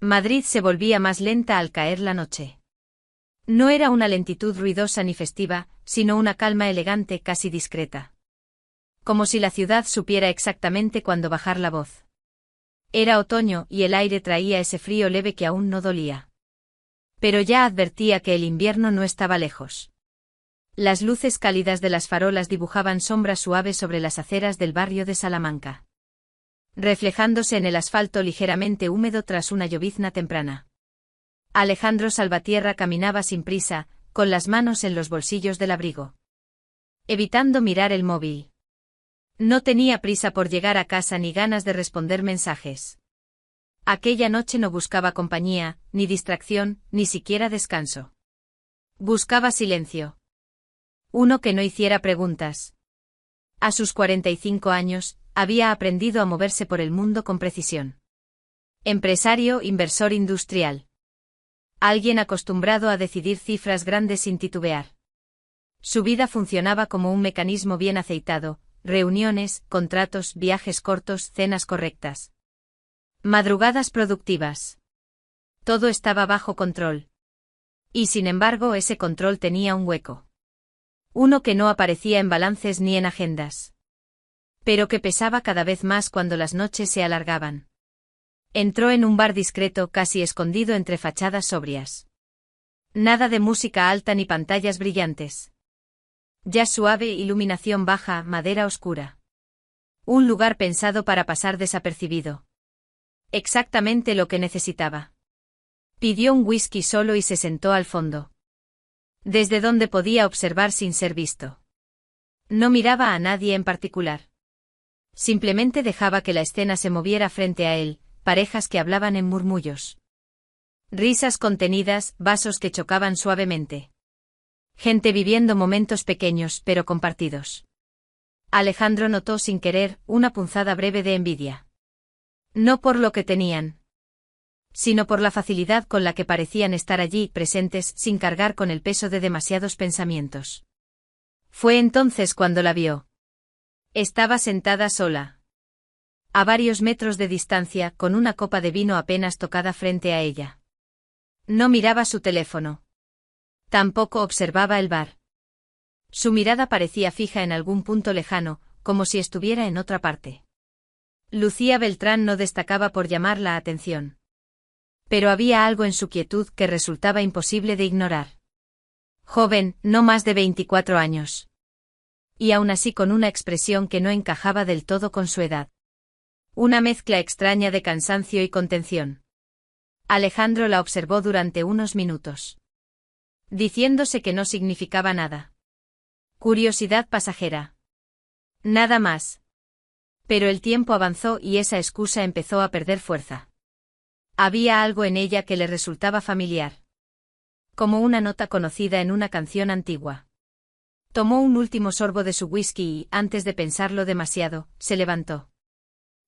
Madrid se volvía más lenta al caer la noche. No era una lentitud ruidosa ni festiva, sino una calma elegante, casi discreta. Como si la ciudad supiera exactamente cuándo bajar la voz. Era otoño y el aire traía ese frío leve que aún no dolía. Pero ya advertía que el invierno no estaba lejos. Las luces cálidas de las farolas dibujaban sombras suaves sobre las aceras del barrio de Salamanca, reflejándose en el asfalto ligeramente húmedo tras una llovizna temprana. Alejandro Salvatierra caminaba sin prisa, con las manos en los bolsillos del abrigo, evitando mirar el móvil. No tenía prisa por llegar a casa ni ganas de responder mensajes. Aquella noche no buscaba compañía, ni distracción, ni siquiera descanso. Buscaba silencio. Uno que no hiciera preguntas. A sus 45 años, había aprendido a moverse por el mundo con precisión. Empresario, inversor industrial. Alguien acostumbrado a decidir cifras grandes sin titubear. Su vida funcionaba como un mecanismo bien aceitado: reuniones, contratos, viajes cortos, cenas correctas. Madrugadas productivas. Todo estaba bajo control. Y sin embargo ese control tenía un hueco. Uno que no aparecía en balances ni en agendas. Pero que pesaba cada vez más cuando las noches se alargaban. Entró en un bar discreto, casi escondido entre fachadas sobrias. Nada de música alta ni pantallas brillantes. Jazz suave, iluminación baja, madera oscura. Un lugar pensado para pasar desapercibido. Exactamente lo que necesitaba. Pidió un whisky solo y se sentó al fondo, desde donde podía observar sin ser visto. No miraba a nadie en particular. Simplemente dejaba que la escena se moviera frente a él, parejas que hablaban en murmullos. Risas contenidas, vasos que chocaban suavemente. Gente viviendo momentos pequeños pero compartidos. Alejandro notó sin querer una punzada breve de envidia. No por lo que tenían, sino por la facilidad con la que parecían estar allí presentes sin cargar con el peso de demasiados pensamientos. Fue entonces cuando la vio. Estaba sentada sola, a varios metros de distancia, con una copa de vino apenas tocada frente a ella. No miraba su teléfono. Tampoco observaba el bar. Su mirada parecía fija en algún punto lejano, como si estuviera en otra parte. Lucía Beltrán no destacaba por llamar la atención. Pero había algo en su quietud que resultaba imposible de ignorar. Joven, no más de 24 años. Y aún así con una expresión que no encajaba del todo con su edad. Una mezcla extraña de cansancio y contención. Alejandro la observó durante unos minutos, diciéndose que no significaba nada. Curiosidad pasajera. Nada más. Pero el tiempo avanzó y esa excusa empezó a perder fuerza. Había algo en ella que le resultaba familiar. Como una nota conocida en una canción antigua. Tomó un último sorbo de su whisky y, antes de pensarlo demasiado, se levantó.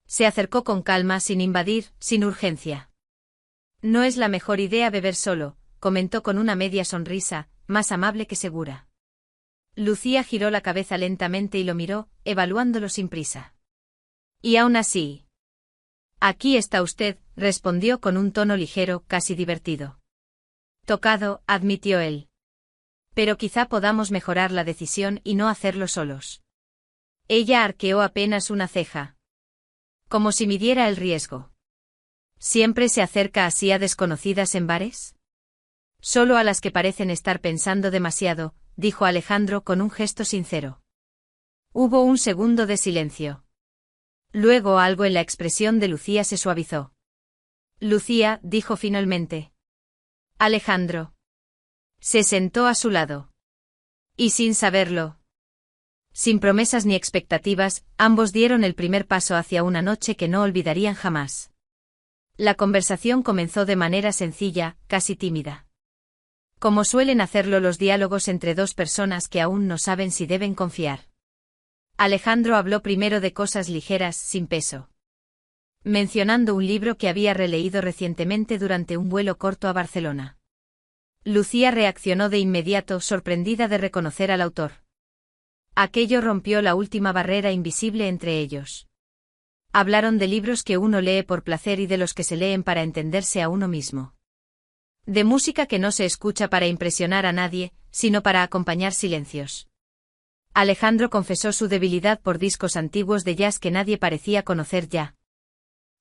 Se acercó con calma, sin invadir, sin urgencia. No es la mejor idea beber solo, comentó con una media sonrisa, más amable que segura. Lucía giró la cabeza lentamente y lo miró, evaluándolo sin prisa. Y aún así. Aquí está usted, respondió con un tono ligero, casi divertido. Tocado, admitió él. Pero quizá podamos mejorar la decisión y no hacerlo solos. Ella arqueó apenas una ceja, como si midiera el riesgo. ¿Siempre se acerca así a desconocidas en bares? Solo a las que parecen estar pensando demasiado, dijo Alejandro con un gesto sincero. Hubo un segundo de silencio. Luego algo en la expresión de Lucía se suavizó. Lucía, dijo finalmente. Alejandro. Se sentó a su lado. Y sin saberlo, sin promesas ni expectativas, ambos dieron el primer paso hacia una noche que no olvidarían jamás. La conversación comenzó de manera sencilla, casi tímida. Como suelen hacerlo los diálogos entre dos personas que aún no saben si deben confiar. Alejandro habló primero de cosas ligeras, sin peso. Mencionando un libro que había releído recientemente durante un vuelo corto a Barcelona. Lucía reaccionó de inmediato, sorprendida de reconocer al autor. Aquello rompió la última barrera invisible entre ellos. Hablaron de libros que uno lee por placer y de los que se leen para entenderse a uno mismo. De música que no se escucha para impresionar a nadie, sino para acompañar silencios. Alejandro confesó su debilidad por discos antiguos de jazz que nadie parecía conocer ya.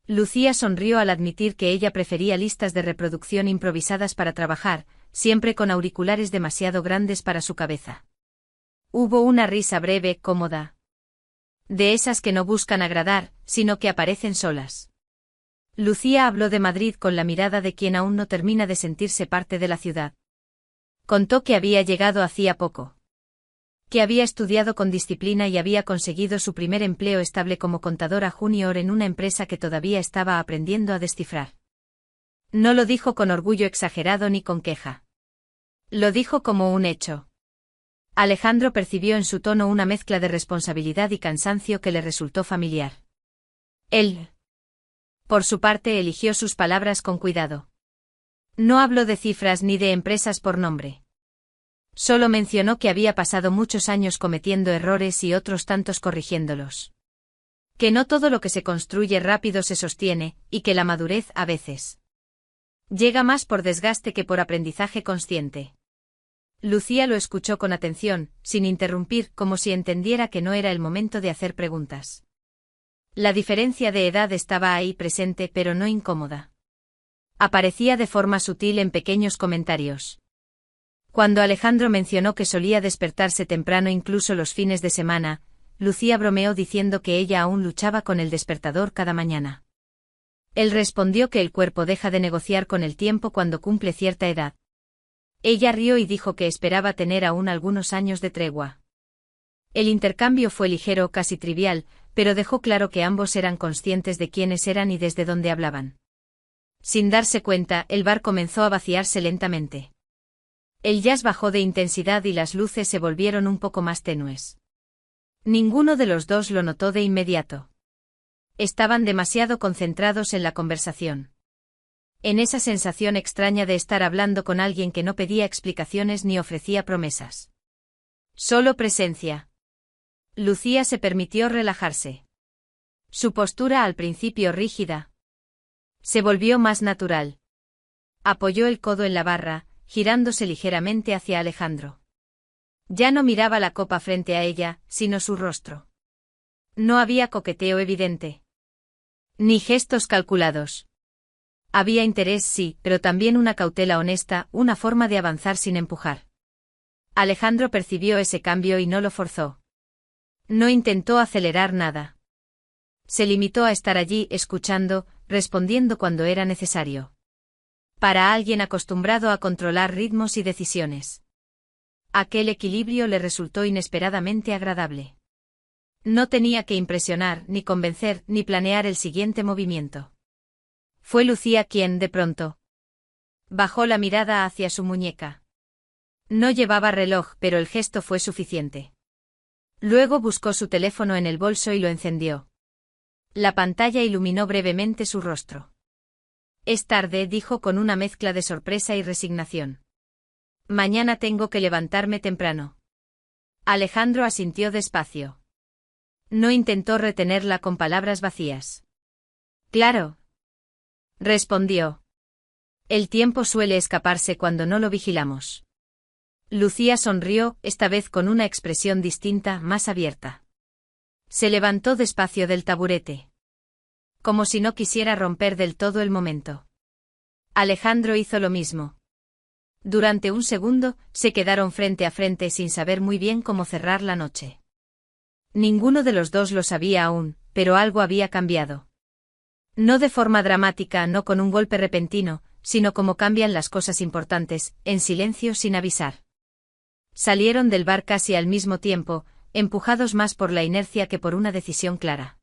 Lucía sonrió al admitir que ella prefería listas de reproducción improvisadas para trabajar, siempre con auriculares demasiado grandes para su cabeza. Hubo una risa breve, cómoda. De esas que no buscan agradar, sino que aparecen solas. Lucía habló de Madrid con la mirada de quien aún no termina de sentirse parte de la ciudad. Contó que había llegado hacía poco. Que había estudiado con disciplina y había conseguido su primer empleo estable como contadora junior en una empresa que todavía estaba aprendiendo a descifrar. No lo dijo con orgullo exagerado ni con queja. Lo dijo como un hecho. Alejandro percibió en su tono una mezcla de responsabilidad y cansancio que le resultó familiar. Él, por su parte, eligió sus palabras con cuidado. No habló de cifras ni de empresas por nombre. Solo mencionó que había pasado muchos años cometiendo errores y otros tantos corrigiéndolos. Que no todo lo que se construye rápido se sostiene, y que la madurez, a veces, llega más por desgaste que por aprendizaje consciente. Lucía lo escuchó con atención, sin interrumpir, como si entendiera que no era el momento de hacer preguntas. La diferencia de edad estaba ahí presente, pero no incómoda. Aparecía de forma sutil en pequeños comentarios. Cuando Alejandro mencionó que solía despertarse temprano incluso los fines de semana, Lucía bromeó diciendo que ella aún luchaba con el despertador cada mañana. Él respondió que el cuerpo deja de negociar con el tiempo cuando cumple cierta edad. Ella rió y dijo que esperaba tener aún algunos años de tregua. El intercambio fue ligero, casi trivial, pero dejó claro que ambos eran conscientes de quiénes eran y desde dónde hablaban. Sin darse cuenta, el bar comenzó a vaciarse lentamente. El jazz bajó de intensidad y las luces se volvieron un poco más tenues. Ninguno de los dos lo notó de inmediato. Estaban demasiado concentrados en la conversación. En esa sensación extraña de estar hablando con alguien que no pedía explicaciones ni ofrecía promesas. Solo presencia. Lucía se permitió relajarse. Su postura, al principio rígida, se volvió más natural. Apoyó el codo en la barra, girándose ligeramente hacia Alejandro. Ya no miraba la copa frente a ella, sino su rostro. No había coqueteo evidente. Ni gestos calculados. Había interés, sí, pero también una cautela honesta, una forma de avanzar sin empujar. Alejandro percibió ese cambio y no lo forzó. No intentó acelerar nada. Se limitó a estar allí, escuchando, respondiendo cuando era necesario. Para alguien acostumbrado a controlar ritmos y decisiones. Aquel equilibrio le resultó inesperadamente agradable. No tenía que impresionar, ni convencer, ni planear el siguiente movimiento. Fue Lucía quien, de pronto, bajó la mirada hacia su muñeca. No llevaba reloj, pero el gesto fue suficiente. Luego buscó su teléfono en el bolso y lo encendió. La pantalla iluminó brevemente su rostro. Es tarde, dijo con una mezcla de sorpresa y resignación. Mañana tengo que levantarme temprano. Alejandro asintió despacio. No intentó retenerla con palabras vacías. Claro, respondió. El tiempo suele escaparse cuando no lo vigilamos. Lucía sonrió, esta vez con una expresión distinta, más abierta. Se levantó despacio del taburete. Como si no quisiera romper del todo el momento. Alejandro hizo lo mismo. Durante un segundo, se quedaron frente a frente sin saber muy bien cómo cerrar la noche. Ninguno de los dos lo sabía aún, pero algo había cambiado. No de forma dramática, no con un golpe repentino, sino como cambian las cosas importantes, en silencio sin avisar. Salieron del bar casi al mismo tiempo, empujados más por la inercia que por una decisión clara.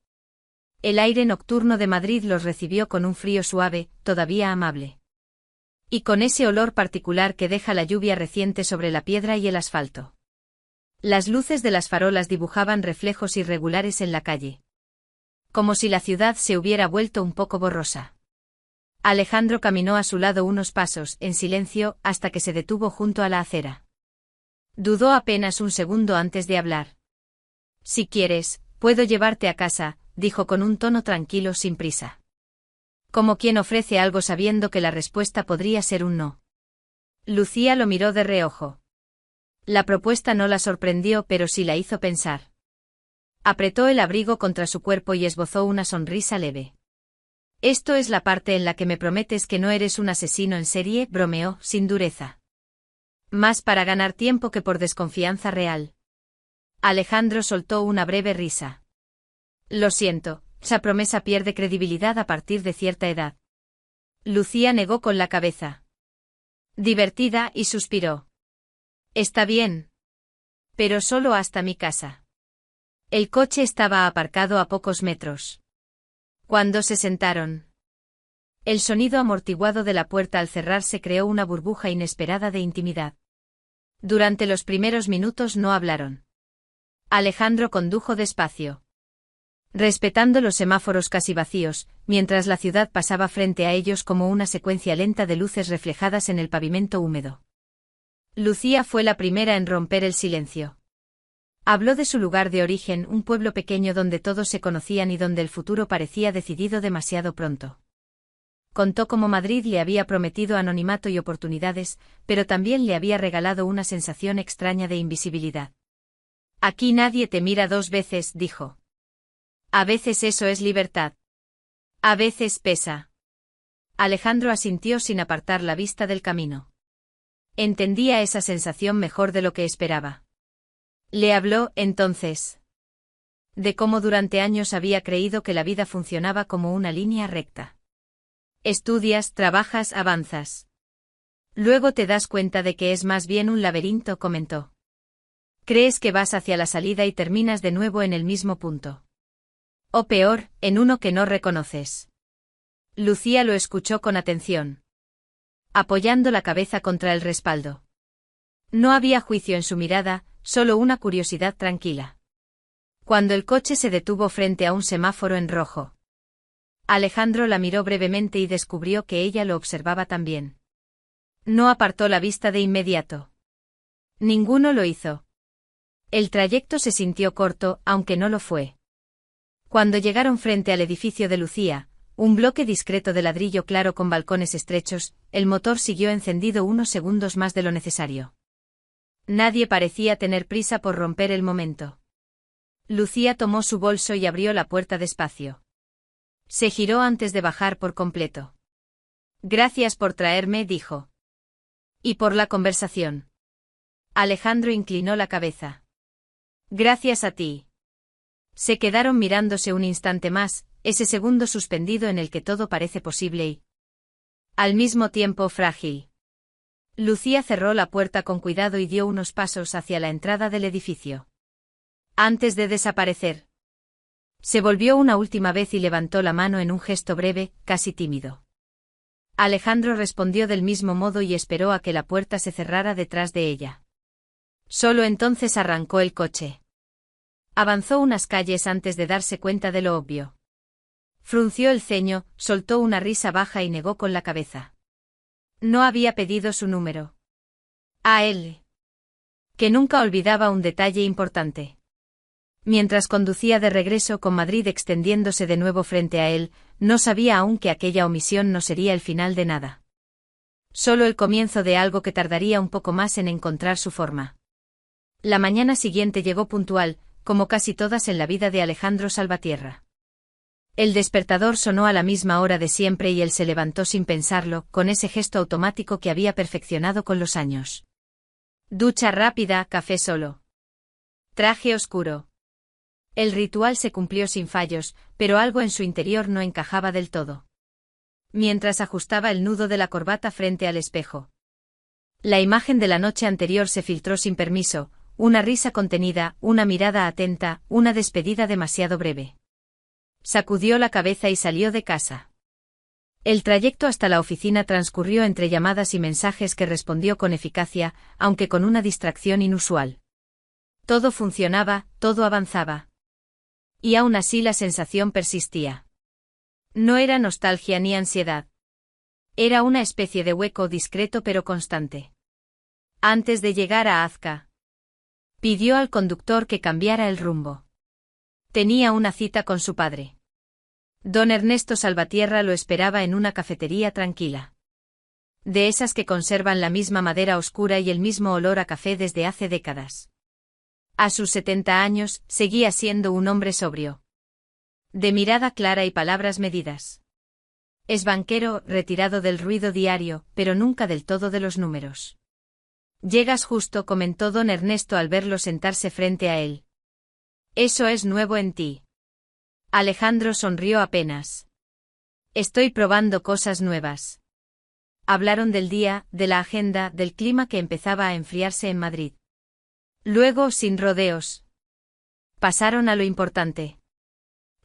El aire nocturno de Madrid los recibió con un frío suave, todavía amable. Y con ese olor particular que deja la lluvia reciente sobre la piedra y el asfalto. Las luces de las farolas dibujaban reflejos irregulares en la calle. Como si la ciudad se hubiera vuelto un poco borrosa. Alejandro caminó a su lado unos pasos, en silencio, hasta que se detuvo junto a la acera. Dudó apenas un segundo antes de hablar. Si quieres, puedo llevarte a casa, dijo con un tono tranquilo sin prisa. Como quien ofrece algo sabiendo que la respuesta podría ser un no. Lucía lo miró de reojo. La propuesta no la sorprendió, pero sí la hizo pensar. Apretó el abrigo contra su cuerpo y esbozó una sonrisa leve. «Esto es la parte en la que me prometes que no eres un asesino en serie», bromeó, sin dureza. «Más para ganar tiempo que por desconfianza real». Alejandro soltó una breve risa. «Lo siento, esa promesa pierde credibilidad a partir de cierta edad». Lucía negó con la cabeza. Divertida, y suspiró. «Está bien. Pero solo hasta mi casa». El coche estaba aparcado a pocos metros. Cuando se sentaron, el sonido amortiguado de la puerta al cerrarse creó una burbuja inesperada de intimidad. Durante los primeros minutos no hablaron. Alejandro condujo despacio, respetando los semáforos casi vacíos, mientras la ciudad pasaba frente a ellos como una secuencia lenta de luces reflejadas en el pavimento húmedo. Lucía fue la primera en romper el silencio. Habló de su lugar de origen, un pueblo pequeño donde todos se conocían y donde el futuro parecía decidido demasiado pronto. Contó cómo Madrid le había prometido anonimato y oportunidades, pero también le había regalado una sensación extraña de invisibilidad. «Aquí nadie te mira dos veces», dijo. «A veces eso es libertad. A veces pesa». Alejandro asintió sin apartar la vista del camino. Entendía esa sensación mejor de lo que esperaba. Le habló, entonces, de cómo durante años había creído que la vida funcionaba como una línea recta. Estudias, trabajas, avanzas. Luego te das cuenta de que es más bien un laberinto, comentó. Crees que vas hacia la salida y terminas de nuevo en el mismo punto. O peor, en uno que no reconoces. Lucía lo escuchó con atención, apoyando la cabeza contra el respaldo. No había juicio en su mirada, solo una curiosidad tranquila. Cuando el coche se detuvo frente a un semáforo en rojo, Alejandro la miró brevemente y descubrió que ella lo observaba también. No apartó la vista de inmediato. Ninguno lo hizo. El trayecto se sintió corto, aunque no lo fue. Cuando llegaron frente al edificio de Lucía, un bloque discreto de ladrillo claro con balcones estrechos, el motor siguió encendido unos segundos más de lo necesario. Nadie parecía tener prisa por romper el momento. Lucía tomó su bolso y abrió la puerta despacio. Se giró antes de bajar por completo. «Gracias por traerme», dijo. «Y por la conversación». Alejandro inclinó la cabeza. «Gracias a ti». Se quedaron mirándose un instante más, ese segundo suspendido en el que todo parece posible y, al mismo tiempo, frágil. Lucía cerró la puerta con cuidado y dio unos pasos hacia la entrada del edificio. Antes de desaparecer, se volvió una última vez y levantó la mano en un gesto breve, casi tímido. Alejandro respondió del mismo modo y esperó a que la puerta se cerrara detrás de ella. Solo entonces arrancó el coche. Avanzó unas calles antes de darse cuenta de lo obvio. Frunció el ceño, soltó una risa baja y negó con la cabeza. No había pedido su número. A él, que nunca olvidaba un detalle importante. Mientras conducía de regreso con Madrid extendiéndose de nuevo frente a él, no sabía aún que aquella omisión no sería el final de nada. Solo el comienzo de algo que tardaría un poco más en encontrar su forma. La mañana siguiente llegó puntual, como casi todas en la vida de Alejandro Salvatierra. El despertador sonó a la misma hora de siempre y él se levantó sin pensarlo, con ese gesto automático que había perfeccionado con los años. Ducha rápida, café solo. Traje oscuro. El ritual se cumplió sin fallos, pero algo en su interior no encajaba del todo. Mientras ajustaba el nudo de la corbata frente al espejo, la imagen de la noche anterior se filtró sin permiso, una risa contenida, una mirada atenta, una despedida demasiado breve. Sacudió la cabeza y salió de casa. El trayecto hasta la oficina transcurrió entre llamadas y mensajes que respondió con eficacia, aunque con una distracción inusual. Todo funcionaba, todo avanzaba. Y aún así la sensación persistía. No era nostalgia ni ansiedad. Era una especie de hueco discreto pero constante. Antes de llegar a Azca, pidió al conductor que cambiara el rumbo. Tenía una cita con su padre. Don Ernesto Salvatierra lo esperaba en una cafetería tranquila. De esas que conservan la misma madera oscura y el mismo olor a café desde hace décadas. A sus 70 años, seguía siendo un hombre sobrio. De mirada clara y palabras medidas. Es banquero, retirado del ruido diario, pero nunca del todo de los números. Llegas justo, comentó don Ernesto al verlo sentarse frente a él. Eso es nuevo en ti. Alejandro sonrió apenas. Estoy probando cosas nuevas. Hablaron del día, de la agenda, del clima que empezaba a enfriarse en Madrid. Luego, sin rodeos, pasaron a lo importante.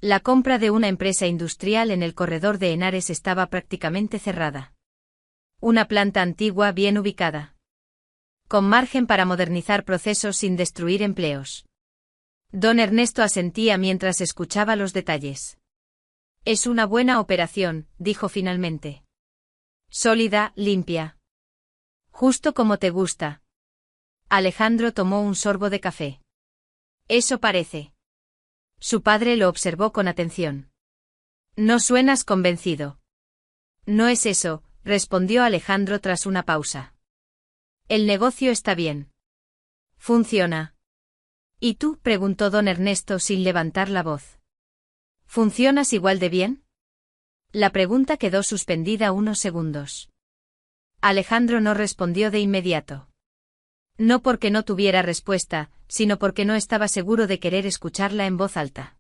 La compra de una empresa industrial en el corredor de Henares estaba prácticamente cerrada. Una planta antigua bien ubicada. Con margen para modernizar procesos sin destruir empleos. Don Ernesto asentía mientras escuchaba los detalles. Es una buena operación, dijo finalmente. Sólida, limpia. Justo como te gusta. Alejandro tomó un sorbo de café. Eso parece. Su padre lo observó con atención. No suenas convencido. No es eso, respondió Alejandro tras una pausa. El negocio está bien. Funciona. ¿Y tú? Preguntó don Ernesto sin levantar la voz. ¿Funcionas igual de bien? La pregunta quedó suspendida unos segundos. Alejandro no respondió de inmediato. No porque no tuviera respuesta, sino porque no estaba seguro de querer escucharla en voz alta.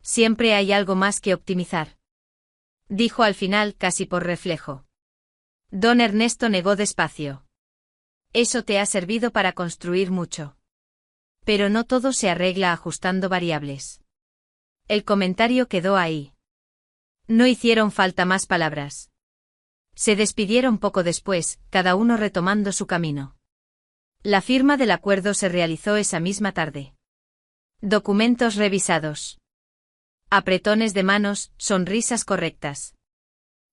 Siempre hay algo más que optimizar. Dijo al final casi por reflejo. Don Ernesto negó despacio. Eso te ha servido para construir mucho. Pero no todo se arregla ajustando variables. El comentario quedó ahí. No hicieron falta más palabras. Se despidieron poco después, cada uno retomando su camino. La firma del acuerdo se realizó esa misma tarde. Documentos revisados. Apretones de manos, sonrisas correctas.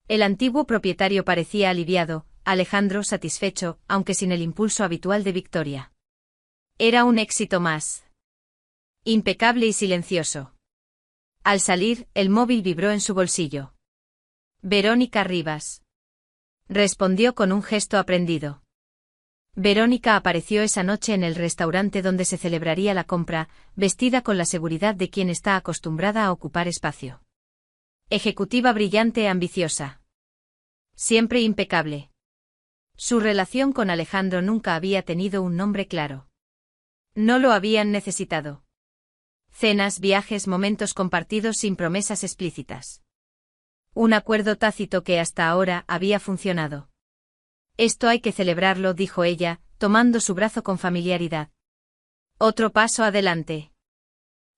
El antiguo propietario parecía aliviado, Alejandro satisfecho, aunque sin el impulso habitual de victoria. Era un éxito más. Impecable y silencioso. Al salir, el móvil vibró en su bolsillo. Verónica Rivas. Respondió con un gesto aprendido. Verónica apareció esa noche en el restaurante donde se celebraría la compra, vestida con la seguridad de quien está acostumbrada a ocupar espacio. Ejecutiva brillante e ambiciosa. Siempre impecable. Su relación con Alejandro nunca había tenido un nombre claro. No lo habían necesitado. Cenas, viajes, momentos compartidos sin promesas explícitas. Un acuerdo tácito que hasta ahora había funcionado. Esto hay que celebrarlo, dijo ella, tomando su brazo con familiaridad. Otro paso adelante.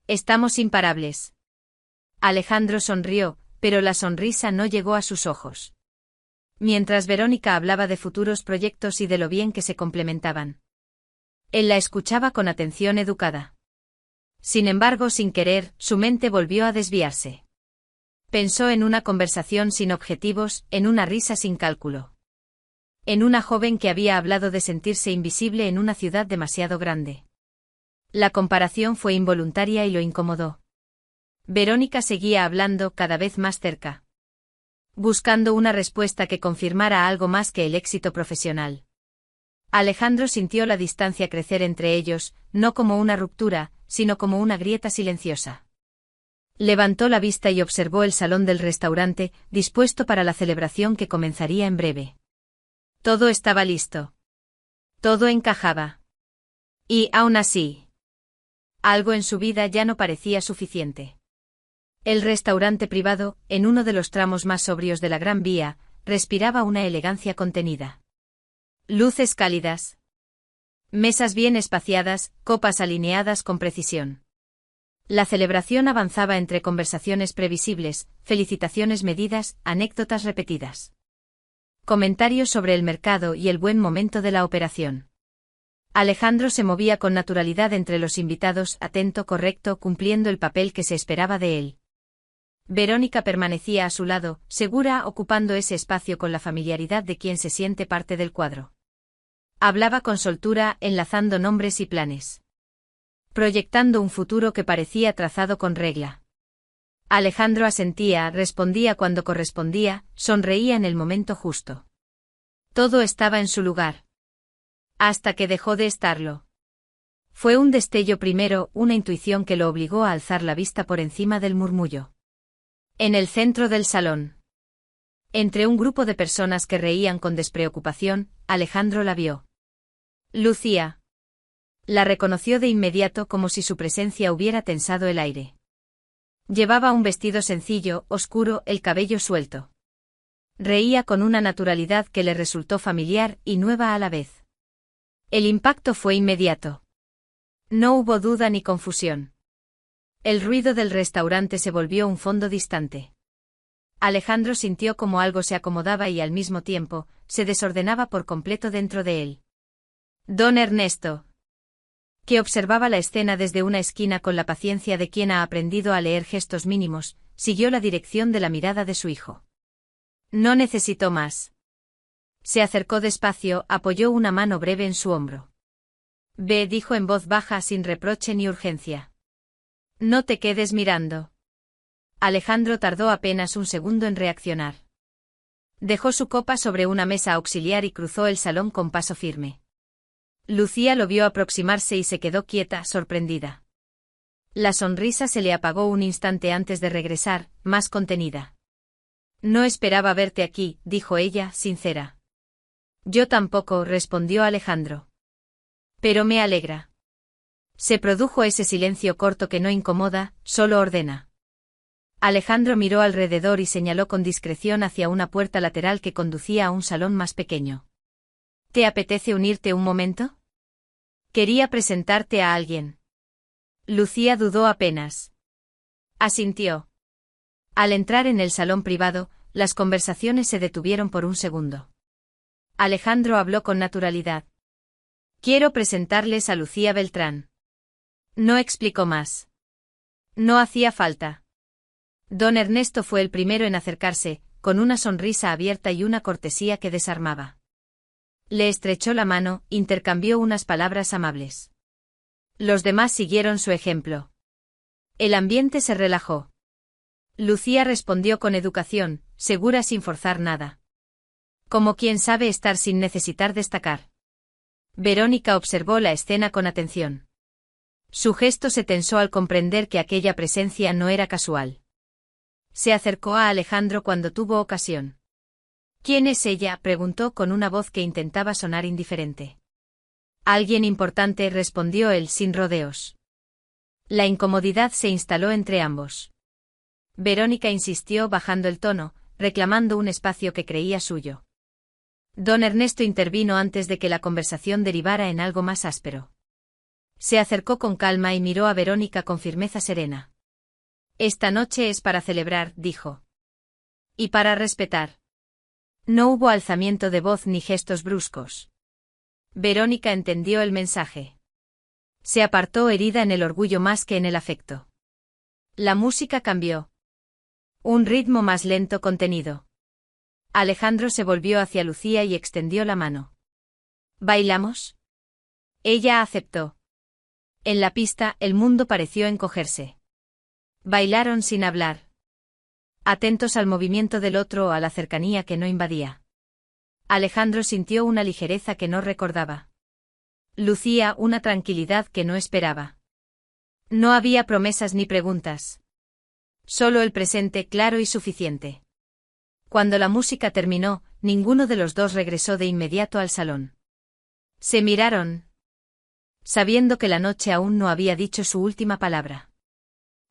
Estamos imparables. Alejandro sonrió, pero la sonrisa no llegó a sus ojos. Mientras Verónica hablaba de futuros proyectos y de lo bien que se complementaban. Él la escuchaba con atención educada. Sin embargo, sin querer, su mente volvió a desviarse. Pensó en una conversación sin objetivos, en una risa sin cálculo. En una joven que había hablado de sentirse invisible en una ciudad demasiado grande. La comparación fue involuntaria y lo incomodó. Verónica seguía hablando cada vez más cerca. Buscando una respuesta que confirmara algo más que el éxito profesional. Alejandro sintió la distancia crecer entre ellos, no como una ruptura, sino como una grieta silenciosa. Levantó la vista y observó el salón del restaurante, dispuesto para la celebración que comenzaría en breve. Todo estaba listo. Todo encajaba. Y, aún así, algo en su vida ya no parecía suficiente. El restaurante privado, en uno de los tramos más sobrios de la Gran Vía, respiraba una elegancia contenida. Luces cálidas. Mesas bien espaciadas, copas alineadas con precisión. La celebración avanzaba entre conversaciones previsibles, felicitaciones medidas, anécdotas repetidas. Comentarios sobre el mercado y el buen momento de la operación. Alejandro se movía con naturalidad entre los invitados, atento, correcto, cumpliendo el papel que se esperaba de él. Verónica permanecía a su lado, segura, ocupando ese espacio con la familiaridad de quien se siente parte del cuadro. Hablaba con soltura, enlazando nombres y planes. proyectando un futuro que parecía trazado con regla. Alejandro asentía, respondía cuando correspondía, sonreía en el momento justo. Todo estaba en su lugar. Hasta que dejó de estarlo. Fue un destello primero, una intuición que lo obligó a alzar la vista por encima del murmullo. En el centro del salón. Entre un grupo de personas que reían con despreocupación, Alejandro la vio. Lucía. La reconoció de inmediato como si su presencia hubiera tensado el aire. Llevaba un vestido sencillo, oscuro, el cabello suelto. Reía con una naturalidad que le resultó familiar y nueva a la vez. El impacto fue inmediato. No hubo duda ni confusión. El ruido del restaurante se volvió un fondo distante. Alejandro sintió como algo se acomodaba y al mismo tiempo, se desordenaba por completo dentro de él. Don Ernesto, que observaba la escena desde una esquina con la paciencia de quien ha aprendido a leer gestos mínimos, siguió la dirección de la mirada de su hijo. No necesitó más. Se acercó despacio, apoyó una mano breve en su hombro. Ve, dijo en voz baja sin reproche ni urgencia. No te quedes mirando. Alejandro tardó apenas un segundo en reaccionar. Dejó su copa sobre una mesa auxiliar y cruzó el salón con paso firme. Lucía lo vio aproximarse y se quedó quieta, sorprendida. La sonrisa se le apagó un instante antes de regresar, más contenida. No esperaba verte aquí, dijo ella, sincera. Yo tampoco, respondió Alejandro. Pero me alegra. Se produjo ese silencio corto que no incomoda, solo ordena. Alejandro miró alrededor y señaló con discreción hacia una puerta lateral que conducía a un salón más pequeño. ¿Te apetece unirte un momento? Quería presentarte a alguien. Lucía dudó apenas. Asintió. Al entrar en el salón privado, las conversaciones se detuvieron por un segundo. Alejandro habló con naturalidad. Quiero presentarles a Lucía Beltrán. No explicó más. No hacía falta. Don Ernesto fue el primero en acercarse, con una sonrisa abierta y una cortesía que desarmaba. Le estrechó la mano, intercambió unas palabras amables. Los demás siguieron su ejemplo. El ambiente se relajó. Lucía respondió con educación, segura sin forzar nada. Como quien sabe estar sin necesitar destacar. Verónica observó la escena con atención. Su gesto se tensó al comprender que aquella presencia no era casual. Se acercó a Alejandro cuando tuvo ocasión. ¿Quién es ella?, preguntó con una voz que intentaba sonar indiferente. Alguien importante, respondió él sin rodeos. La incomodidad se instaló entre ambos. Verónica insistió bajando el tono, reclamando un espacio que creía suyo. Don Ernesto intervino antes de que la conversación derivara en algo más áspero. Se acercó con calma y miró a Verónica con firmeza serena. Esta noche es para celebrar, dijo. Y para respetar. No hubo alzamiento de voz ni gestos bruscos. Verónica entendió el mensaje. Se apartó herida en el orgullo más que en el afecto. La música cambió. Un ritmo más lento, contenido. Alejandro se volvió hacia Lucía y extendió la mano. ¿Bailamos? Ella aceptó. En la pista, el mundo pareció encogerse. Bailaron sin hablar. Atentos al movimiento del otro o a la cercanía que no invadía. Alejandro sintió una ligereza que no recordaba. Lucía una tranquilidad que no esperaba. No había promesas ni preguntas. Solo el presente claro y suficiente. Cuando la música terminó, ninguno de los dos regresó de inmediato al salón. Se miraron, sabiendo que la noche aún no había dicho su última palabra.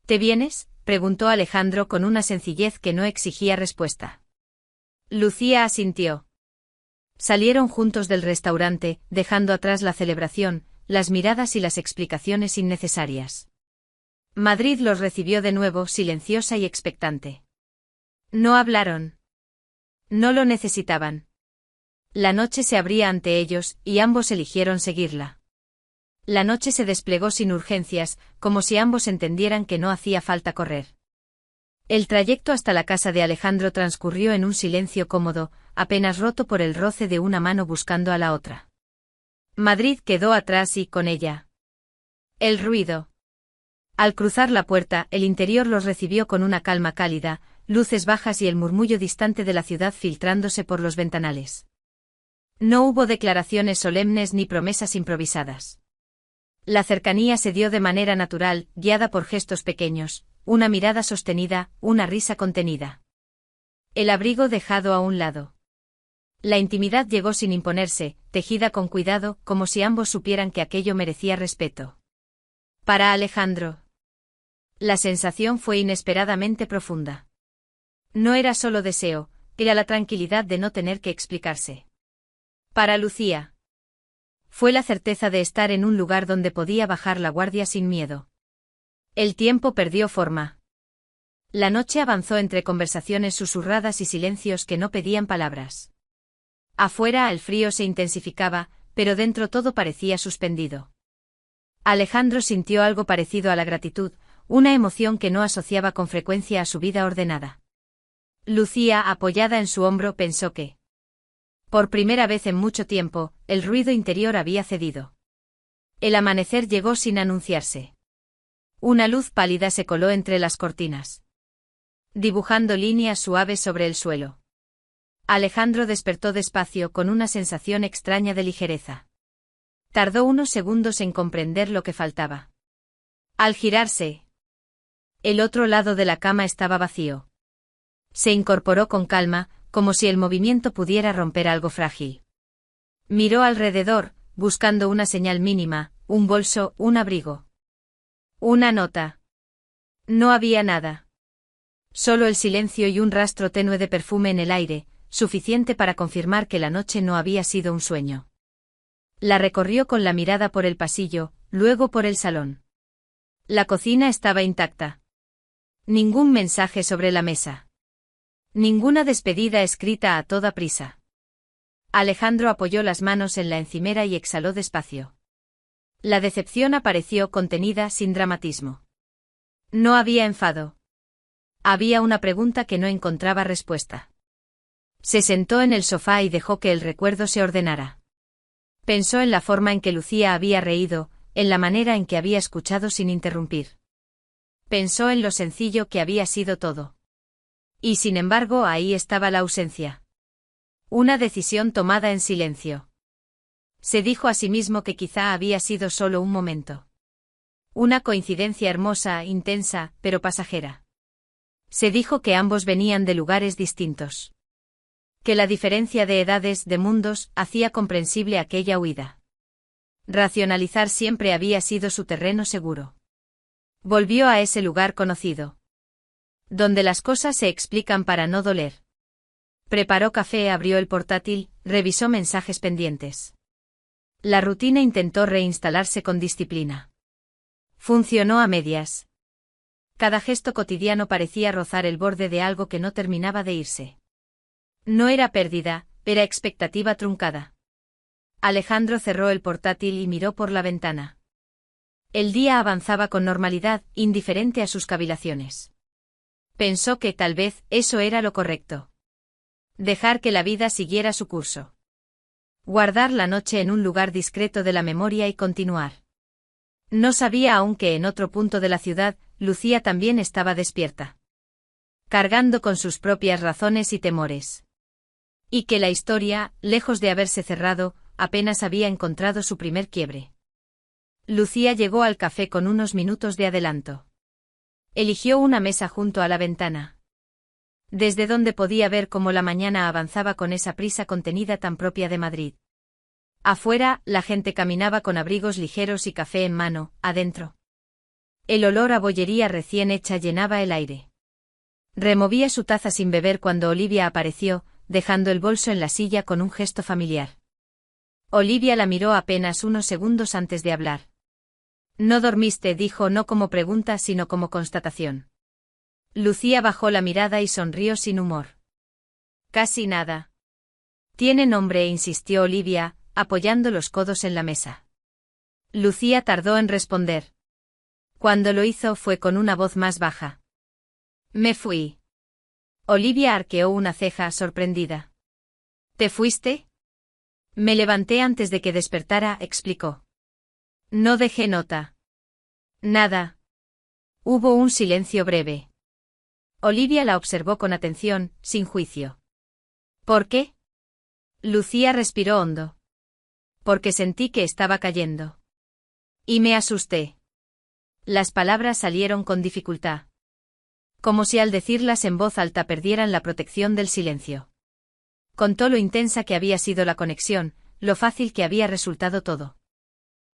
¿Te vienes?, preguntó Alejandro con una sencillez que no exigía respuesta. Lucía asintió. Salieron juntos del restaurante, dejando atrás la celebración, las miradas y las explicaciones innecesarias. Madrid los recibió de nuevo, silenciosa y expectante. No hablaron. No lo necesitaban. La noche se abría ante ellos, y ambos eligieron seguirla. La noche se desplegó sin urgencias, como si ambos entendieran que no hacía falta correr. El trayecto hasta la casa de Alejandro transcurrió en un silencio cómodo, apenas roto por el roce de una mano buscando a la otra. Madrid quedó atrás y, con ella, El ruido. Al cruzar la puerta, el interior los recibió con una calma cálida, luces bajas y el murmullo distante de la ciudad filtrándose por los ventanales. No hubo declaraciones solemnes ni promesas improvisadas. La cercanía se dio de manera natural, guiada por gestos pequeños, una mirada sostenida, una risa contenida. El abrigo dejado a un lado. La intimidad llegó sin imponerse, tejida con cuidado, como si ambos supieran que aquello merecía respeto. Para Alejandro, la sensación fue inesperadamente profunda. No era solo deseo, era la tranquilidad de no tener que explicarse. Para Lucía, fue la certeza de estar en un lugar donde podía bajar la guardia sin miedo. El tiempo perdió forma. La noche avanzó entre conversaciones susurradas y silencios que no pedían palabras. Afuera el frío se intensificaba, pero dentro todo parecía suspendido. Alejandro sintió algo parecido a la gratitud, una emoción que no asociaba con frecuencia a su vida ordenada. Lucía, apoyada en su hombro, pensó que, por primera vez en mucho tiempo, el ruido interior había cedido. El amanecer llegó sin anunciarse. Una luz pálida se coló entre las cortinas, dibujando líneas suaves sobre el suelo. Alejandro despertó despacio con una sensación extraña de ligereza. Tardó unos segundos en comprender lo que faltaba. Al girarse, el otro lado de la cama estaba vacío. Se incorporó con calma, como si el movimiento pudiera romper algo frágil. Miró alrededor, buscando una señal mínima, un bolso, un abrigo. Una nota. No había nada. Solo el silencio y un rastro tenue de perfume en el aire, suficiente para confirmar que la noche no había sido un sueño. La recorrió con la mirada por el pasillo, luego por el salón. La cocina estaba intacta. Ningún mensaje sobre la mesa. Ninguna despedida escrita a toda prisa. Alejandro apoyó las manos en la encimera y exhaló despacio. La decepción apareció contenida sin dramatismo. No había enfado. Había una pregunta que no encontraba respuesta. Se sentó en el sofá y dejó que el recuerdo se ordenara. Pensó en la forma en que Lucía había reído, en la manera en que había escuchado sin interrumpir. Pensó en lo sencillo que había sido todo. Y sin embargo ahí estaba la ausencia. Una decisión tomada en silencio. Se dijo a sí mismo que quizá había sido solo un momento. Una coincidencia hermosa, intensa, pero pasajera. Se dijo que ambos venían de lugares distintos. Que la diferencia de edades, de mundos, hacía comprensible aquella huida. Racionalizar siempre había sido su terreno seguro. Volvió a ese lugar conocido. Donde las cosas se explican para no doler. Preparó café, abrió el portátil, revisó mensajes pendientes. La rutina intentó reinstalarse con disciplina. Funcionó a medias. Cada gesto cotidiano parecía rozar el borde de algo que no terminaba de irse. No era pérdida, era expectativa truncada. Alejandro cerró el portátil y miró por la ventana. El día avanzaba con normalidad, indiferente a sus cavilaciones. Pensó que tal vez eso era lo correcto. Dejar que la vida siguiera su curso. Guardar la noche en un lugar discreto de la memoria y continuar. No sabía aún que en otro punto de la ciudad, Lucía también estaba despierta. Cargando con sus propias razones y temores. Y que la historia, lejos de haberse cerrado, apenas había encontrado su primer quiebre. Lucía llegó al café con unos minutos de adelanto. Eligió una mesa junto a la ventana. Desde donde podía ver cómo la mañana avanzaba con esa prisa contenida tan propia de Madrid. Afuera, la gente caminaba con abrigos ligeros y café en mano, adentro. El olor a bollería recién hecha llenaba el aire. Removía su taza sin beber cuando Olivia apareció, dejando el bolso en la silla con un gesto familiar. Olivia la miró apenas unos segundos antes de hablar. «¿No dormiste?», dijo no como pregunta sino como constatación. Lucía bajó la mirada y sonrió sin humor. «Casi nada». «Tiene nombre», insistió Olivia, apoyando los codos en la mesa. Lucía tardó en responder. Cuando lo hizo fue con una voz más baja. «Me fui». Olivia arqueó una ceja sorprendida. «¿Te fuiste?» «Me levanté antes de que despertara», explicó. «No dejé nota». Nada. Hubo un silencio breve. Olivia la observó con atención, sin juicio. ¿Por qué? Lucía respiró hondo. Porque sentí que estaba cayendo. Y me asusté. Las palabras salieron con dificultad. Como si al decirlas en voz alta perdieran la protección del silencio. Contó lo intensa que había sido la conexión, lo fácil que había resultado todo.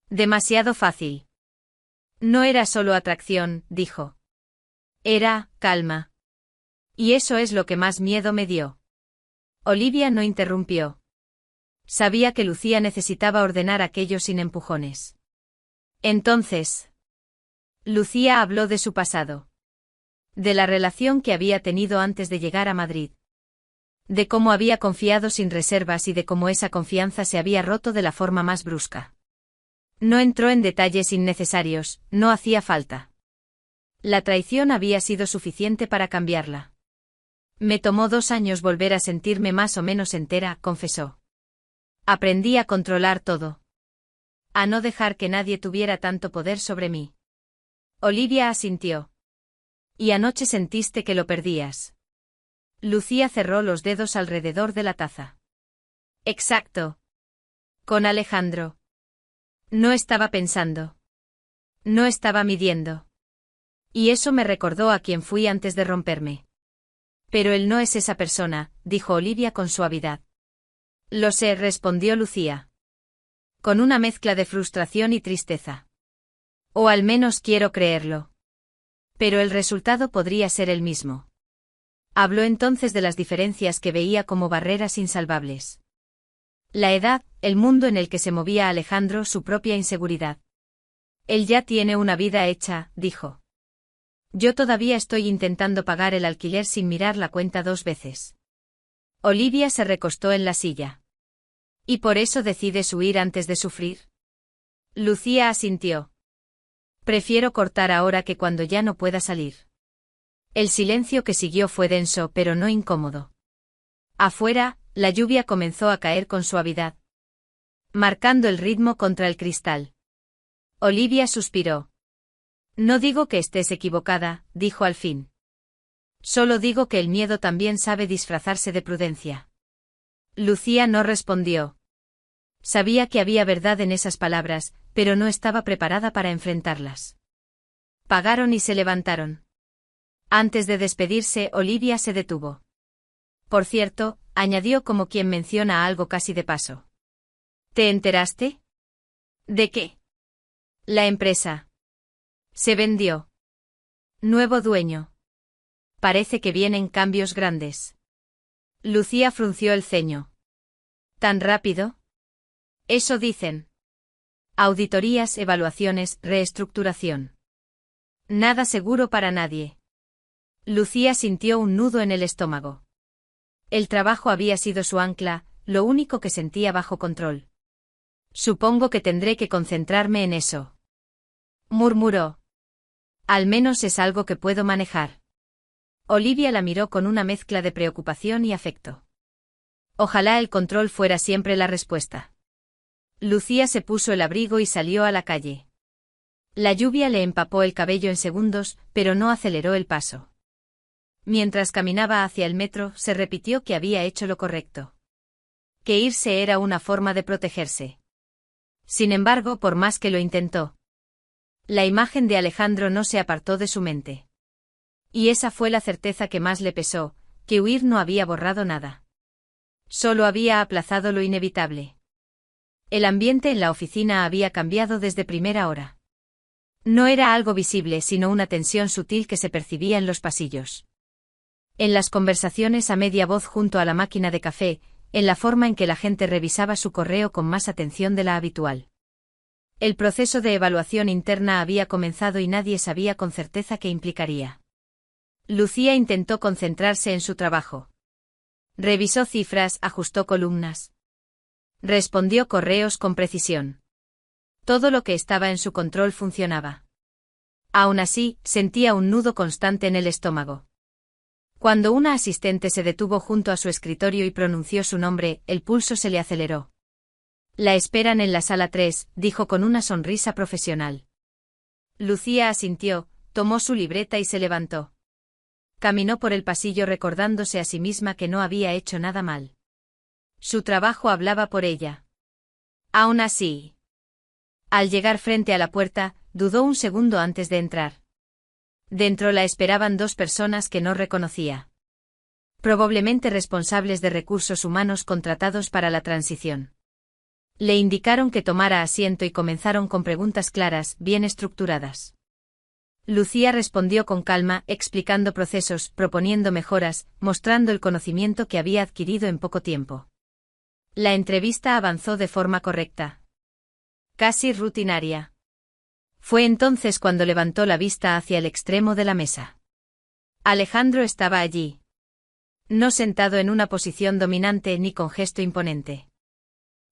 Demasiado fácil. No era solo atracción, dijo. Era calma. Y eso es lo que más miedo me dio. Olivia no interrumpió. Sabía que Lucía necesitaba ordenar aquello sin empujones. Entonces, Lucía habló de su pasado. De la relación que había tenido antes de llegar a Madrid. De cómo había confiado sin reservas y de cómo esa confianza se había roto de la forma más brusca. No entró en detalles innecesarios, no hacía falta. La traición había sido suficiente para cambiarla. Me tomó 2 años volver a sentirme más o menos entera, confesó. Aprendí a controlar todo. A no dejar que nadie tuviera tanto poder sobre mí. Olivia asintió. ¿Y anoche sentiste que lo perdías? Lucía cerró los dedos alrededor de la taza. Exacto. Con Alejandro. No estaba pensando. No estaba midiendo. Y eso me recordó a quien fui antes de romperme. Pero él no es esa persona, dijo Olivia con suavidad. Lo sé, respondió Lucía. Con una mezcla de frustración y tristeza. O al menos quiero creerlo. Pero el resultado podría ser el mismo. Habló entonces de las diferencias que veía como barreras insalvables. La edad, el mundo en el que se movía Alejandro, su propia inseguridad. Él ya tiene una vida hecha, dijo. Yo todavía estoy intentando pagar el alquiler sin mirar la cuenta 2 veces. Olivia se recostó en la silla. ¿Y por eso decides huir antes de sufrir? Lucía asintió. Prefiero cortar ahora que cuando ya no pueda salir. El silencio que siguió fue denso pero no incómodo. Afuera, la lluvia comenzó a caer con suavidad, marcando el ritmo contra el cristal. Olivia suspiró. No digo que estés equivocada, dijo al fin. Solo digo que el miedo también sabe disfrazarse de prudencia. Lucía no respondió. Sabía que había verdad en esas palabras, pero no estaba preparada para enfrentarlas. Pagaron y se levantaron. Antes de despedirse, Olivia se detuvo. Por cierto, añadió como quien menciona algo casi de paso. ¿Te enteraste? ¿De qué? La empresa. Se vendió. Nuevo dueño. Parece que vienen cambios grandes. Lucía frunció el ceño. ¿Tan rápido? Eso dicen. Auditorías, evaluaciones, reestructuración. Nada seguro para nadie. Lucía sintió un nudo en el estómago. El trabajo había sido su ancla, lo único que sentía bajo control. Supongo que tendré que concentrarme en eso. Murmuró. Al menos es algo que puedo manejar. Olivia la miró con una mezcla de preocupación y afecto. Ojalá el control fuera siempre la respuesta. Lucía se puso el abrigo y salió a la calle. La lluvia le empapó el cabello en segundos, pero no aceleró el paso. Mientras caminaba hacia el metro, se repitió que había hecho lo correcto. Que irse era una forma de protegerse. Sin embargo, por más que lo intentó, la imagen de Alejandro no se apartó de su mente. Y esa fue la certeza que más le pesó, que huir no había borrado nada. Solo había aplazado lo inevitable. El ambiente en la oficina había cambiado desde primera hora. No era algo visible, sino una tensión sutil que se percibía en los pasillos. En las conversaciones a media voz junto a la máquina de café, en la forma en que la gente revisaba su correo con más atención de la habitual. El proceso de evaluación interna había comenzado y nadie sabía con certeza qué implicaría. Lucía intentó concentrarse en su trabajo. Revisó cifras, ajustó columnas. Respondió correos con precisión. Todo lo que estaba en su control funcionaba. Aún así, sentía un nudo constante en el estómago. Cuando una asistente se detuvo junto a su escritorio y pronunció su nombre, el pulso se le aceleró. La esperan en la sala 3, dijo con una sonrisa profesional. Lucía asintió, tomó su libreta y se levantó. Caminó por el pasillo recordándose a sí misma que no había hecho nada mal. Su trabajo hablaba por ella. Aún así. Al llegar frente a la puerta, dudó un segundo antes de entrar. Dentro la esperaban dos personas que no reconocía. Probablemente responsables de recursos humanos contratados para la transición. Le indicaron que tomara asiento y comenzaron con preguntas claras, bien estructuradas. Lucía respondió con calma, explicando procesos, proponiendo mejoras, mostrando el conocimiento que había adquirido en poco tiempo. La entrevista avanzó de forma correcta. Casi rutinaria. Fue entonces cuando levantó la vista hacia el extremo de la mesa. Alejandro estaba allí. No sentado en una posición dominante ni con gesto imponente,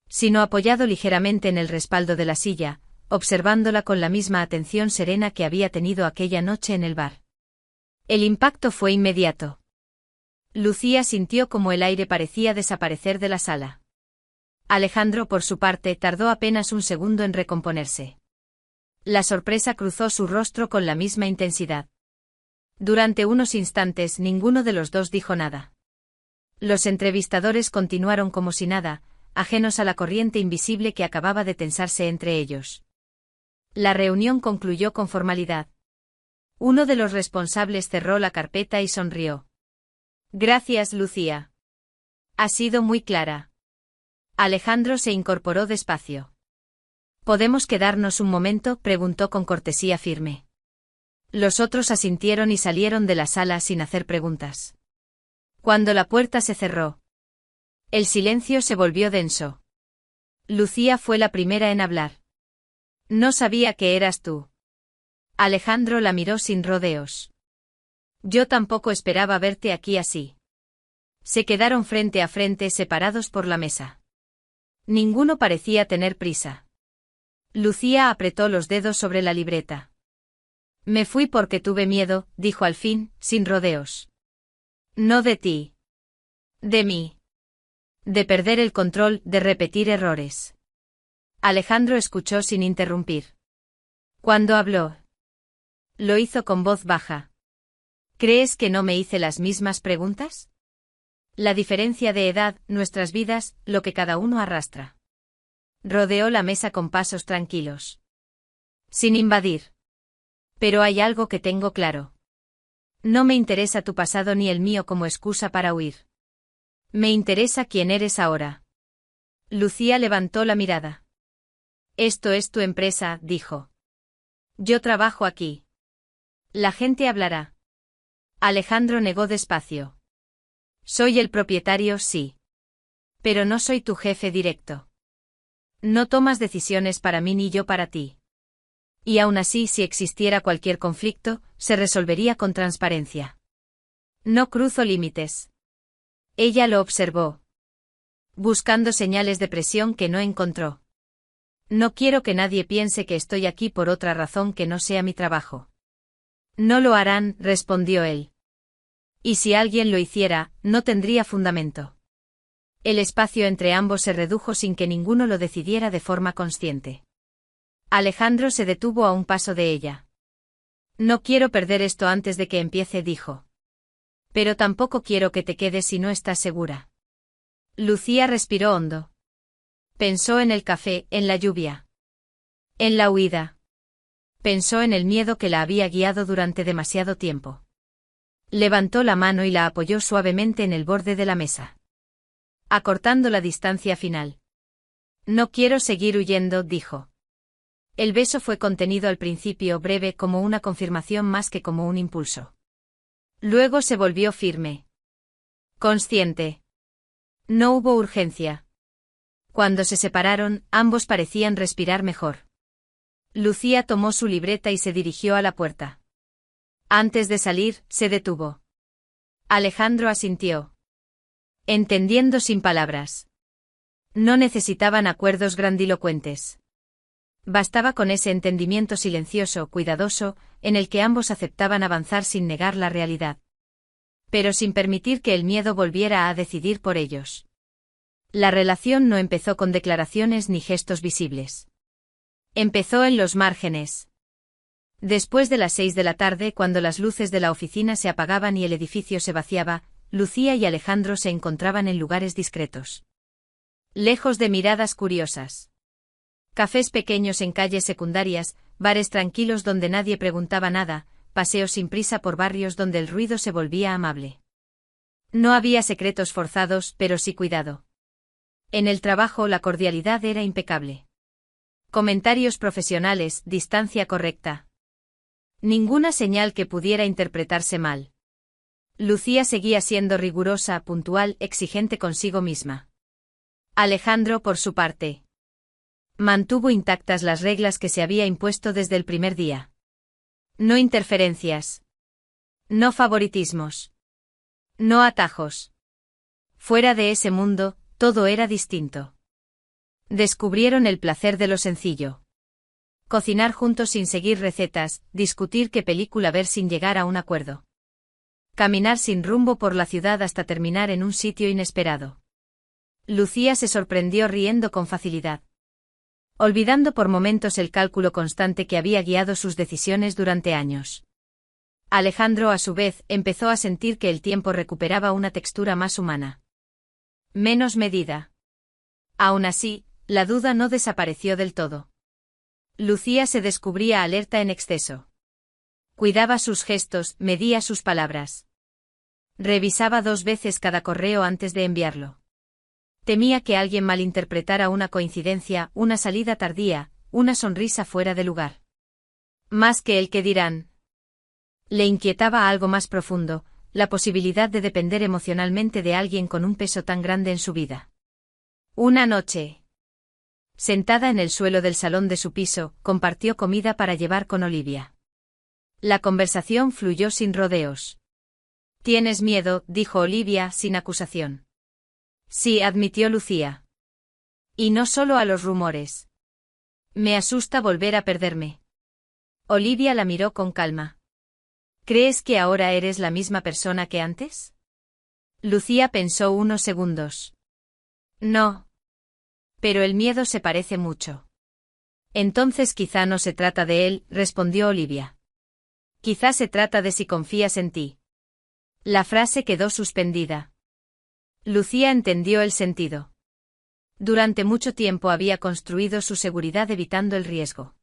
sino apoyado ligeramente en el respaldo de la silla, observándola con la misma atención serena que había tenido aquella noche en el bar. El impacto fue inmediato. Lucía sintió como el aire parecía desaparecer de la sala. Alejandro, por su parte, tardó apenas un segundo en recomponerse. La sorpresa cruzó su rostro con la misma intensidad. Durante unos instantes ninguno de los dos dijo nada. Los entrevistadores continuaron como si nada, ajenos a la corriente invisible que acababa de tensarse entre ellos. La reunión concluyó con formalidad. Uno de los responsables cerró la carpeta y sonrió. Gracias, Lucía. Ha sido muy clara. Alejandro se incorporó despacio. ¿Podemos quedarnos un momento?, preguntó con cortesía firme. Los otros asintieron y salieron de la sala sin hacer preguntas. Cuando la puerta se cerró, el silencio se volvió denso. Lucía fue la primera en hablar. No sabía que eras tú. Alejandro la miró sin rodeos. Yo tampoco esperaba verte aquí así. Se quedaron frente a frente, separados por la mesa. Ninguno parecía tener prisa. Lucía apretó los dedos sobre la libreta. Me fui porque tuve miedo, dijo al fin, sin rodeos. No de ti. De mí. De perder el control, de repetir errores. Alejandro escuchó sin interrumpir. Cuando habló, lo hizo con voz baja. ¿Crees que no me hice las mismas preguntas? La diferencia de edad, nuestras vidas, lo que cada uno arrastra. Rodeó la mesa con pasos tranquilos. Sin invadir. Pero hay algo que tengo claro. No me interesa tu pasado ni el mío como excusa para huir. Me interesa quién eres ahora. Lucía levantó la mirada. Esto es tu empresa, dijo. Yo trabajo aquí. La gente hablará. Alejandro negó despacio. Soy el propietario, sí. Pero no soy tu jefe directo. No tomas decisiones para mí ni yo para ti. Y aún así, si existiera cualquier conflicto, se resolvería con transparencia. No cruzo límites. Ella lo observó, buscando señales de presión que no encontró. No quiero que nadie piense que estoy aquí por otra razón que no sea mi trabajo. No lo harán, respondió él. Y si alguien lo hiciera, no tendría fundamento. El espacio entre ambos se redujo sin que ninguno lo decidiera de forma consciente. Alejandro se detuvo a un paso de ella. No quiero perder esto antes de que empiece, dijo. Pero tampoco quiero que te quedes si no estás segura. Lucía respiró hondo. Pensó en el café, en la lluvia. En la huida. Pensó en el miedo que la había guiado durante demasiado tiempo. Levantó la mano y la apoyó suavemente en el borde de la mesa, acortando la distancia final. No quiero seguir huyendo, dijo. El beso fue contenido al principio, breve como una confirmación más que como un impulso. Luego se volvió firme. Consciente. No hubo urgencia. Cuando se separaron, ambos parecían respirar mejor. Lucía tomó su libreta y se dirigió a la puerta. Antes de salir, se detuvo. Alejandro asintió, entendiendo sin palabras. No necesitaban acuerdos grandilocuentes. Bastaba con ese entendimiento silencioso, cuidadoso, en el que ambos aceptaban avanzar sin negar la realidad. Pero sin permitir que el miedo volviera a decidir por ellos. La relación no empezó con declaraciones ni gestos visibles. Empezó en los márgenes. Después de las 6 de la tarde, cuando las luces de la oficina se apagaban y el edificio se vaciaba, Lucía y Alejandro se encontraban en lugares discretos. Lejos de miradas curiosas. Cafés pequeños en calles secundarias, bares tranquilos donde nadie preguntaba nada, paseos sin prisa por barrios donde el ruido se volvía amable. No había secretos forzados, pero sí cuidado. En el trabajo la cordialidad era impecable. Comentarios profesionales, distancia correcta. Ninguna señal que pudiera interpretarse mal. Lucía seguía siendo rigurosa, puntual, exigente consigo misma. Alejandro, por su parte, mantuvo intactas las reglas que se había impuesto desde el primer día. No interferencias. No favoritismos. No atajos. Fuera de ese mundo, todo era distinto. Descubrieron el placer de lo sencillo. Cocinar juntos sin seguir recetas, discutir qué película ver sin llegar a un acuerdo. Caminar sin rumbo por la ciudad hasta terminar en un sitio inesperado. Lucía se sorprendió riendo con facilidad. Olvidando por momentos el cálculo constante que había guiado sus decisiones durante años. Alejandro, a su vez, empezó a sentir que el tiempo recuperaba una textura más humana. Menos medida. Aún así, la duda no desapareció del todo. Lucía se descubría alerta en exceso. Cuidaba sus gestos, medía sus palabras. Revisaba 2 veces cada correo antes de enviarlo. Temía que alguien malinterpretara una coincidencia, una salida tardía, una sonrisa fuera de lugar. Más que el que dirán. Le inquietaba algo más profundo, la posibilidad de depender emocionalmente de alguien con un peso tan grande en su vida. Una noche, sentada en el suelo del salón de su piso, compartió comida para llevar con Olivia. La conversación fluyó sin rodeos. «¿Tienes miedo?», dijo Olivia, sin acusación. «Sí», admitió Lucía. «Y no solo a los rumores. Me asusta volver a perderme». Olivia la miró con calma. «¿Crees que ahora eres la misma persona que antes?». Lucía pensó unos segundos. «No. Pero el miedo se parece mucho». «Entonces quizá no se trata de él», respondió Olivia. «Quizá se trata de si confías en ti». La frase quedó suspendida. Lucía entendió el sentido. Durante mucho tiempo había construido su seguridad evitando el riesgo.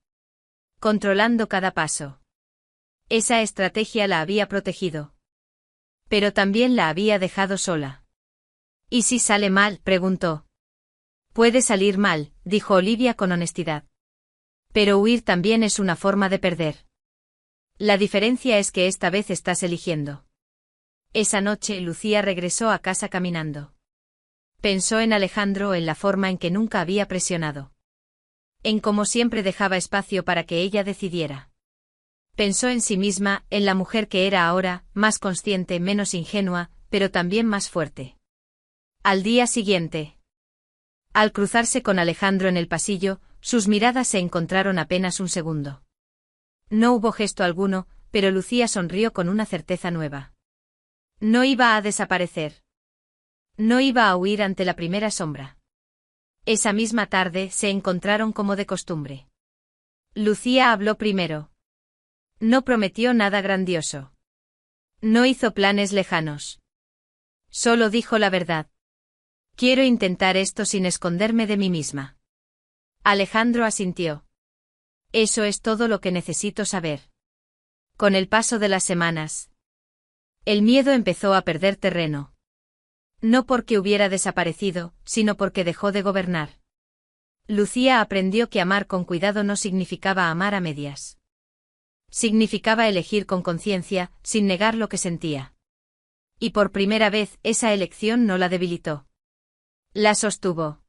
Controlando cada paso. Esa estrategia la había protegido. Pero también la había dejado sola. «¿Y si sale mal?», preguntó. «Puede salir mal», dijo Olivia con honestidad. «Pero huir también es una forma de perder. La diferencia es que esta vez estás eligiendo». Esa noche Lucía regresó a casa caminando. Pensó en Alejandro, en la forma en que nunca había presionado. En cómo siempre dejaba espacio para que ella decidiera. Pensó en sí misma, en la mujer que era ahora, más consciente, menos ingenua, pero también más fuerte. Al día siguiente, al cruzarse con Alejandro en el pasillo, sus miradas se encontraron apenas un segundo. No hubo gesto alguno, pero Lucía sonrió con una certeza nueva. No iba a desaparecer. No iba a huir ante la primera sombra. Esa misma tarde se encontraron como de costumbre. Lucía habló primero. No prometió nada grandioso. No hizo planes lejanos. Solo dijo la verdad. «Quiero intentar esto sin esconderme de mí misma». Alejandro asintió. «Eso es todo lo que necesito saber». Con el paso de las semanas, el miedo empezó a perder terreno. No porque hubiera desaparecido, sino porque dejó de gobernar. Lucía aprendió que amar con cuidado no significaba amar a medias. Significaba elegir con conciencia, sin negar lo que sentía. Y por primera vez, esa elección no la debilitó. La sostuvo.